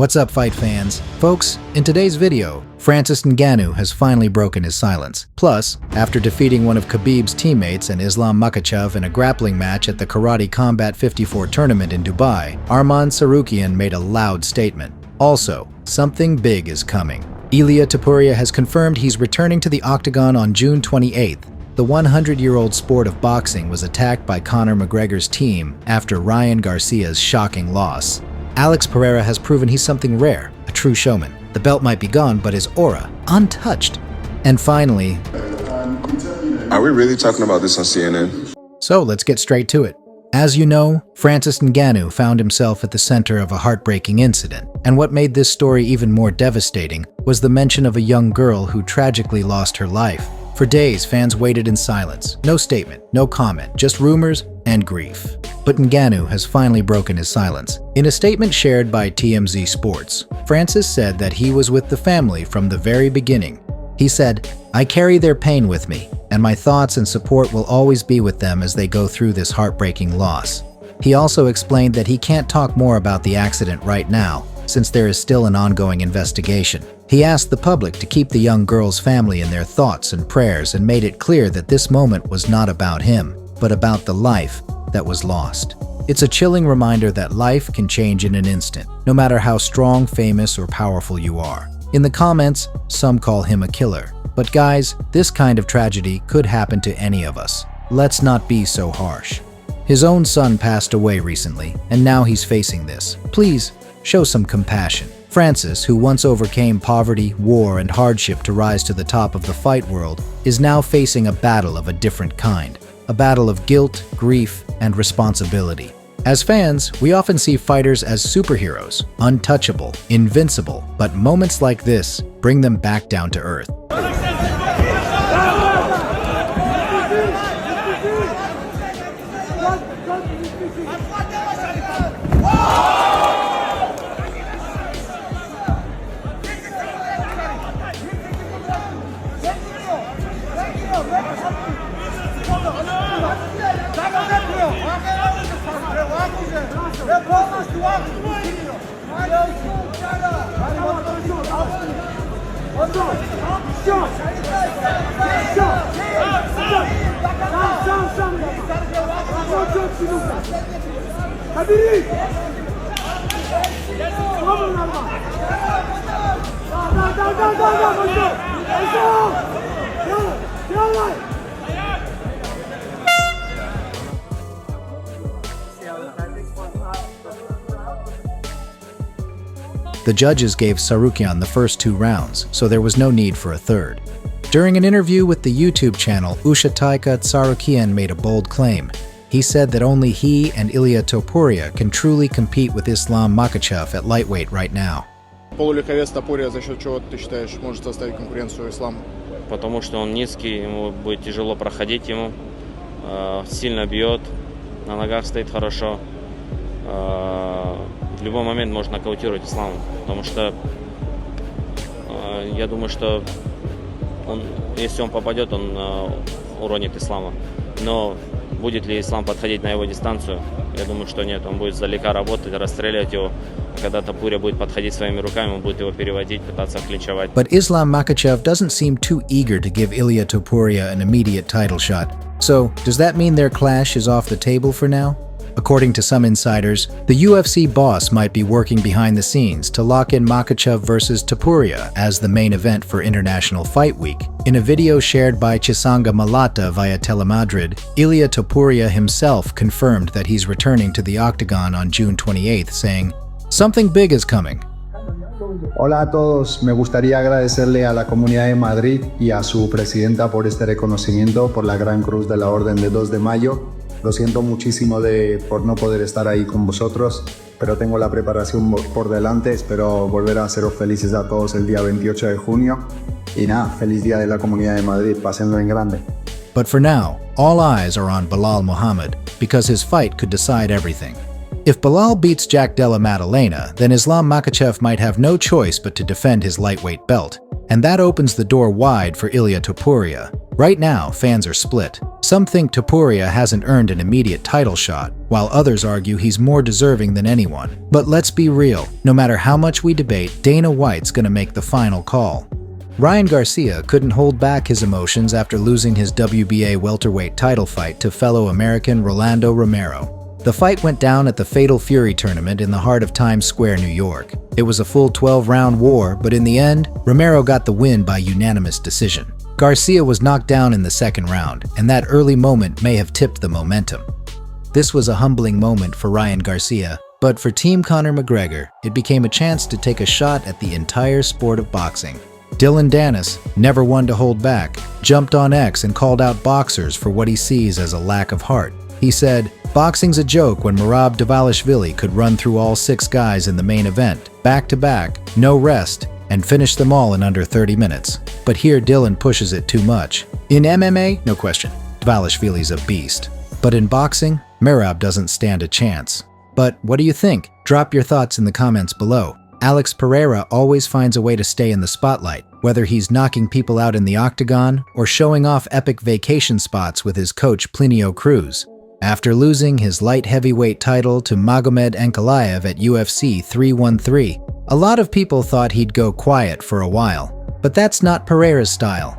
What's up, fight fans? Folks, in today's video, Francis Ngannou has finally broken his silence. Plus, after defeating one of Khabib's teammates and Islam Makhachev in a grappling match at the Karate Combat 54 tournament in Dubai, Arman Tsarukyan made a loud statement. Also, something big is coming. Ilia Topuria has confirmed he's returning to the Octagon on June 28th. The 100-year-old sport of boxing was attacked by Conor McGregor's team after Ryan Garcia's shocking loss. Pereira has proven he's something rare, a true showman. The belt might be gone, but his aura, untouched. And finally... Are we really talking about this on CNN? So let's get straight to it. As you know, Francis Ngannou found himself at the center of a heartbreaking incident. And what made this story even more devastating was the mention of a young girl who tragically lost her life. For days, fans waited in silence. No statement, no comment, just rumors and grief. But Ngannou has finally broken his silence. In a statement shared by TMZ Sports, Francis said that he was with the family from the very beginning. He said, "I carry their pain with me, and my thoughts and support will always be with them as they go through this heartbreaking loss." He also explained that he can't talk more about the accident right now, since there is still an ongoing investigation. He asked the public to keep the young girl's family in their thoughts and prayers and made it clear that this moment was not about him, but about the life that was lost. It's a chilling reminder that life can change in an instant, no matter how strong, famous, or powerful you are. In the comments, some call him a killer. But guys, this kind of tragedy could happen to any of us. Let's not be so harsh. His own son passed away recently, and now he's facing this. Please, show some compassion. Francis, who once overcame poverty, war, and hardship to rise to the top of the fight world, is now facing a battle of a different kind. A battle of guilt, grief, and responsibility. As fans, we often see fighters as superheroes, untouchable, invincible, but moments like this bring them back down to earth. The judges gave Tsarukyan the first 2 rounds, so there was no need for a third. During an interview with the YouTube channel, Arman Tsarukyan made a bold claim. He said that only he and Ilia Topuria can truly compete with Islam Makhachev at lightweight right now. Полулегковес Топурия за счет чего ты считаешь может составить конкуренцию Исламу? Потому что он низкий, ему будет тяжело проходить, ему сильно бьет, на ногах стоит хорошо. В любой момент можно нокаутировать Ислама, потому что я думаю, что если он попадет, он уронит Ислама. Но будет ли Ислам подходить на его дистанцию? Я думаю, что нет. Он будет издалека работать, расстреливать его. А когда Топурия будет подходить своими руками, он будет его переводить, пытаться клинчевать. But Islam Makhachev doesn't seem too eager to give Ilia Topuria an immediate title shot. So, does that mean their clash is off the table for now? According to some insiders, the UFC boss might be working behind the scenes to lock in Makhachev versus Topuria as the main event for International Fight Week. In a video shared by Chisanga Malata via Telemadrid, Ilia Topuria himself confirmed that he's returning to the Octagon on June 28th, saying, "Something big is coming." Hola a todos, me gustaría agradecerle a la Comunidad de Madrid y a su presidenta por este reconocimiento por la Gran Cruz de la Orden de 2 de Mayo. Lo siento muchísimo por no poder estar ahí con vosotros, pero tengo la preparación por delante. Espero volver a haceros felices a todos el día 28 de junio. Y nada, feliz día de la Comunidad de Madrid, pásenlo en grande. But for now, all eyes are on Belal Muhammad because his fight could decide everything. If Belal beats Jack Della Maddalena, then Islam Makhachev might have no choice but to defend his lightweight belt, and that opens the door wide for Ilia Topuria. Right now, fans are split. Some think Topuria hasn't earned an immediate title shot, while others argue he's more deserving than anyone. But let's be real, no matter how much we debate, Dana White's gonna make the final call. Ryan Garcia couldn't hold back his emotions after losing his WBA welterweight title fight to fellow American Rolando Romero. The fight went down at the Fatal Fury tournament in the heart of Times Square, New York. It was a full 12-round war, but in the end, Romero got the win by unanimous decision. Garcia was knocked down in the second round, and that early moment may have tipped the momentum. This was a humbling moment for Ryan Garcia, but for Team Conor McGregor, it became a chance to take a shot at the entire sport of boxing. Dylan Dennis, never one to hold back, jumped on X and called out boxers for what he sees as a lack of heart. He said, "Boxing's a joke when Merab Dvalishvili could run through all 6 guys in the main event, back-to-back, no rest, and finish them all in under 30 minutes. But here Dylan pushes it too much. In MMA, no question, Dvalishvili's a beast. But in boxing, Merab doesn't stand a chance." But what do you think? Drop your thoughts in the comments below. Alex Pereira always finds a way to stay in the spotlight, whether he's knocking people out in the Octagon or showing off epic vacation spots with his coach Plinio Cruz. After losing his light heavyweight title to Magomed Ankalaev at UFC 313, a lot of people thought he'd go quiet for a while. But that's not Pereira's style.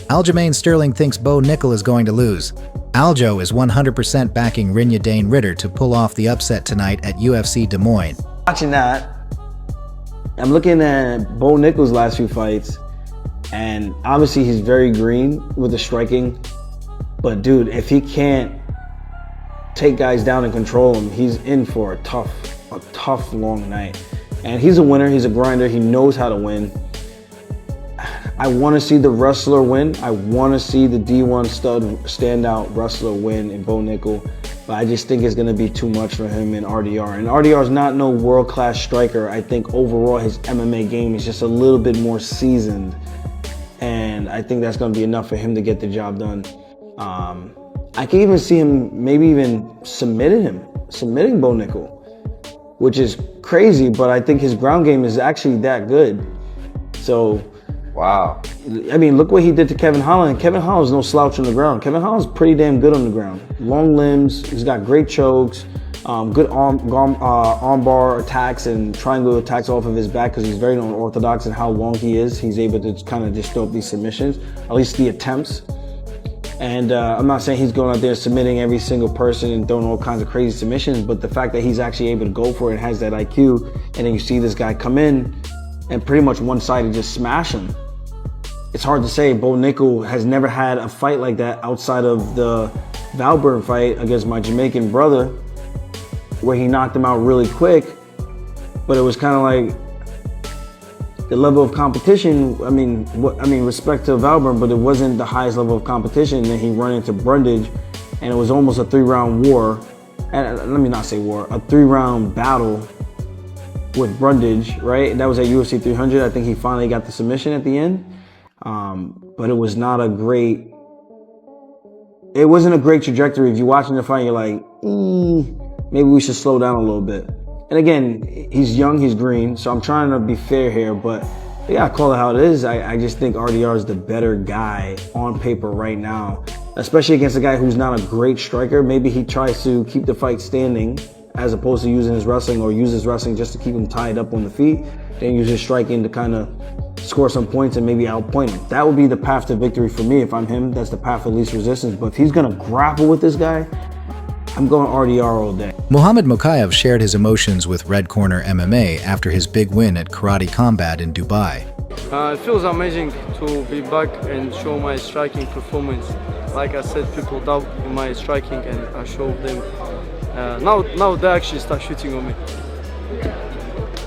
Aljamain Sterling thinks Bo Nickal is going to lose. Aljo is 100% backing Rinya Dane Ritter to pull off the upset tonight at UFC Des Moines. Watching that, I'm looking at Bo Nickal's last few fights, and obviously he's very green with the striking. But dude, if he can't take guys down and control them, he's in for a tough long night. And he's a winner, he's a grinder, he knows how to win. I want to see the wrestler win. I want to see the D1 stud standout wrestler win in Bo Nickal. But I just think it's going to be too much for him in RDR. And RDR is not no world-class striker. I think overall his MMA game is just a little bit more seasoned. And I think that's going to be enough for him to get the job done. I can even see him maybe even submitting Bo Nickal, which is crazy, but I think his ground game is actually that good. So, wow. I mean, look what he did to Kevin Holland. Kevin Holland's no slouch on the ground. Kevin Holland's pretty damn good on the ground. Long limbs, he's got great chokes, good arm bar attacks and triangle attacks off of his back because he's very unorthodox in how long he is. He's able to kind of just throw up these submissions, at least the attempts. And I'm not saying he's going out there submitting every single person and throwing all kinds of crazy submissions, but the fact that he's actually able to go for it and has that IQ, and then you see this guy come in and pretty much one-sided just smash him. It's hard to say. Bo Nickal has never had a fight like that outside of the Valburn fight against my Jamaican brother, where he knocked him out really quick, but it was kind of like the level of competition. I mean, respect to Valburn, but it wasn't the highest level of competition. And then he run into Brundage, and it was almost a 3-round war. And let me not say war, a 3-round battle with Brundage, right? And that was at UFC 300. I think he finally got the submission at the end. But it was not a great, it wasn't a great trajectory. If you're watching the fight, you're like, maybe we should slow down a little bit. And again, he's young, he's green, so I'm trying to be fair here, but yeah, I call it how it is. I just think RDR is the better guy on paper right now, especially against a guy who's not a great striker. Maybe he tries to keep the fight standing as opposed to using his wrestling, or use his wrestling just to keep him tied up on the feet, then use his striking to kind of score some points and maybe outpoint him. That would be the path to victory for me if I'm him. That's the path of least resistance. But if he's gonna grapple with this guy, I'm going RDR all day. Muhammad Mokaev shared his emotions with Red Corner MMA after his big win at Karate Combat in Dubai. It feels amazing to be back and show my striking performance. Like I said, people doubt in my striking, and I showed them. Now they actually start shooting on me.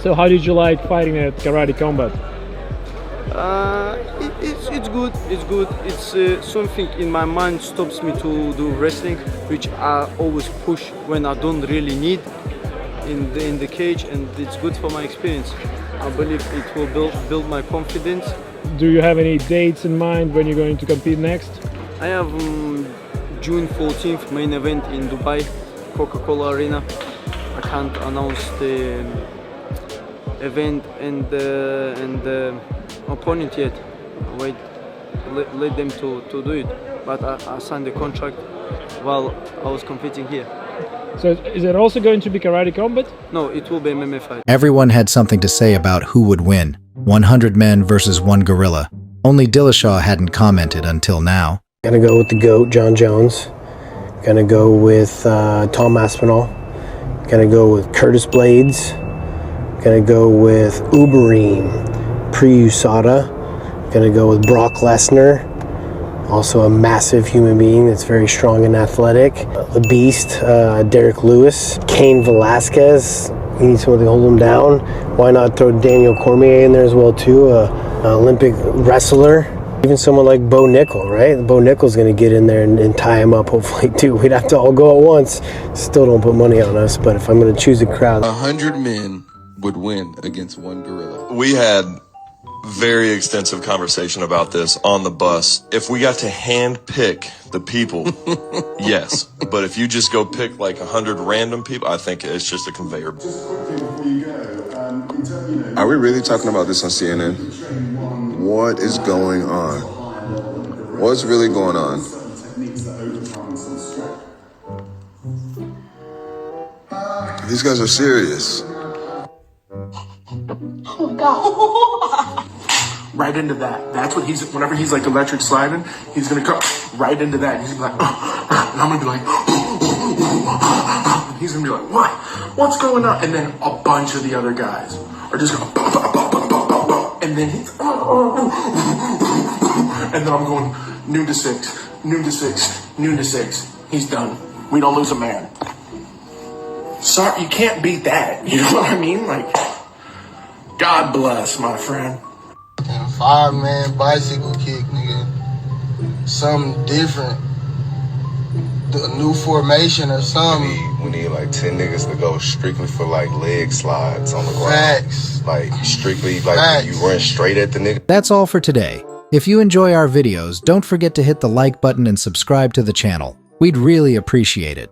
So how did you like fighting at Karate Combat? It's good. It's good. It's something in my mind stops me to do wrestling, which I always push when I don't really need in the cage, and it's good for my experience. I believe it will build my confidence. Do you have any dates in mind when you're going to compete next? I have June 14th main event in Dubai, Coca-Cola Arena. I can't announce the event and the opponent yet. Wait, let them to do it. But I signed the contract while I was competing here. So is it also going to be Karate Combat? No, it will be MMA fight. Everyone had something to say about who would win, 100 men versus one gorilla. Only Dillashaw hadn't commented until now. Gonna go with the GOAT, John Jones. Gonna go with Tom Aspinall. Gonna go with Curtis Blades. Gonna go with Uberine Pre-USADA. Gonna go with Brock Lesnar. Also a massive human being that's very strong and athletic. The Beast, Derek Lewis. Cain Velasquez. You need someone to hold him down. Why not throw Daniel Cormier in there as well too, an Olympic wrestler. Even someone like Bo Nickal, right? Bo Nickal's gonna get in there and tie him up hopefully too. We'd have to all go at once. Still don't put money on us, but if I'm gonna choose a crowd. 100 men would win against one gorilla. We had very extensive conversation about this on the bus. If we got to hand pick the people, yes. But if you just go pick like 100 random people, I think it's just a conveyor. Are we really talking about this on CNN? What is going on? What's really going on? These guys are serious. Oh God. Right into that. That's what whenever he's like electric sliding, he's gonna come right into that. He's gonna be like, and I'm gonna be like, he's gonna be like, what? What's going on? And then a bunch of the other guys are just going, and then he's, and then I'm going, noon to 6, noon to 6, noon to 6. He's done. We don't lose a man. Sorry, you can't beat that. You know what I mean? Like, God bless, my friend. And a 5-man bicycle kick, nigga. Something different. A new formation or something. We need like 10 niggas to go strictly for like leg slides on the ground. Facts. Like strictly like you run straight at the nigga. That's all for today. If you enjoy our videos, don't forget to hit the like button and subscribe to the channel. We'd really appreciate it.